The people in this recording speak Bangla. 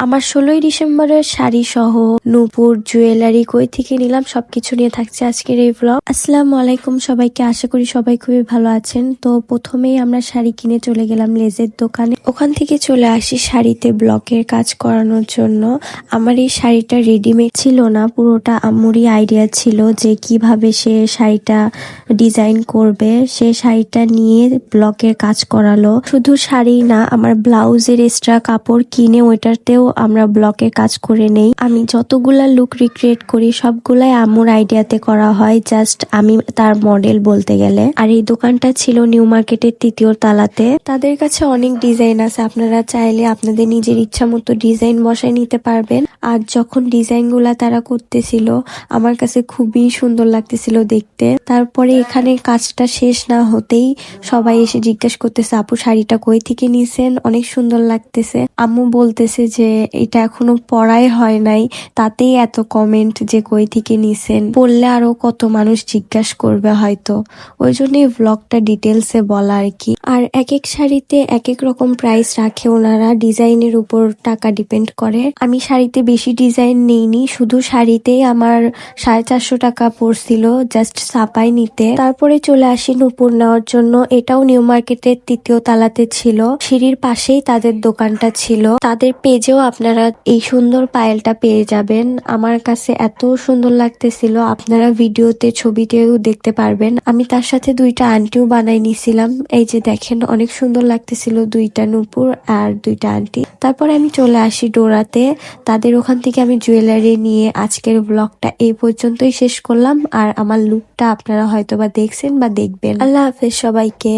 আমার 16ই ডিসেম্বরের শাড়ি সহ নূপুর জুয়েলারি কই থেকে নিলাম সবকিছু নিয়ে থাকছে আজকের এই ব্লগ। আসসালামু আলাইকুম সবাইকে, আশা করি সবাই খুবই ভালো আছেন। তো প্রথমেই আমরা শাড়ি কিনে চলে গেলাম লেজের দোকানে। ওখান থেকে চলে আসি শাড়িতে ব্লকের কাজ করানোর জন্য। আমার এই শাড়িটা রেডিমেড ছিল না, পুরোটা আম্মুরই আইডিয়া ছিল যে কিভাবে সে শাড়িটা ডিজাইন করবে। সে শাড়িটা নিয়ে ব্লকের কাজ করালো। শুধু শাড়ি না, আমার ব্লাউজের এক্সট্রা কাপড় কিনে ওইটাতেও আমরা ব্লকের কাজ করে নেই। আমি যতগুলা লুক রিক্রিয়েট করি সবগুলাই আম্মুর আইডিয়াতে করা হয়, জাস্ট আমি তার মডেল বলতে গেলে। আর এই দোকানটা ছিল নিউ মার্কেটের 3য় তলাতে। তাদের কাছে অনেক ডিজাইন আছে, আপনারা চাইলে আপনাদের নিজের ইচ্ছা মতো ডিজাইন বসায় নিতে পারবেন। আর যখন ডিজাইন গুলা তারা করতেছিল আমার কাছে খুবই সুন্দর লাগতেছিল দেখতে। তারপরে এখানে কাজটা শেষ না হতেই সবাই এসে জিজ্ঞেস করতেছে, আপু শাড়িটা কই থেকে নিছেন, অনেক সুন্দর লাগতেছে। আম্মু বলতেছে যে এটা এখনো পড়াই হয় নাই, তাতেই এত কমেন্ট যে কই থেকে নিছেন, বললে আরো কত মানুষ জিজ্ঞাসা করবে হয়তো, ওই জন্যই ব্লগটা ডিটেলসে বলা আর কি। আর এক এক শাড়িতে এক এক রকম প্রাইস রাখে ওনারা, ডিজাইনের উপর টাকা ডিপেন্ড করে। আমি শাড়িতে বেশি ডিজাইন নেইনি, শুধু শাড়িতেই আমার 450 টাকা পড়ছিল জাস্ট ছাপাই নিতে। তারপরে চলে আসি নূপুর নেওয়ার জন্য। এটাও নিউ মার্কেটের 3য় তলাতে ছিল, সিঁড়ির পাশেই তাদের দোকানটা ছিল। তাদের পেজেও আপনারা এই সুন্দর পায়েলটা পেয়ে যাবেন। আমার কাছে এত সুন্দর লাগতেছিল, আপনারা ভিডিওতে ছবিতেও দেখতে পারবেন। আমি তার সাথে 2টা আন্টিও বানাই নিছিলাম। এই যে দেখেন, অনেক সুন্দর লাগতেছিল 2টা নূপুর আর 2টা আন্টি। তারপরে আমি চলে আসি ডোরাতে। তাদের ওখান থেকে আমি জুয়েলারি নিয়ে আজকের ব্লগটা এই পর্যন্তই শেষ করলাম। আর আমার লুকটা আপনারা হয়তোবা দেখছেন বা দেখবেন। আল্লাহ হাফেজ সবাইকে।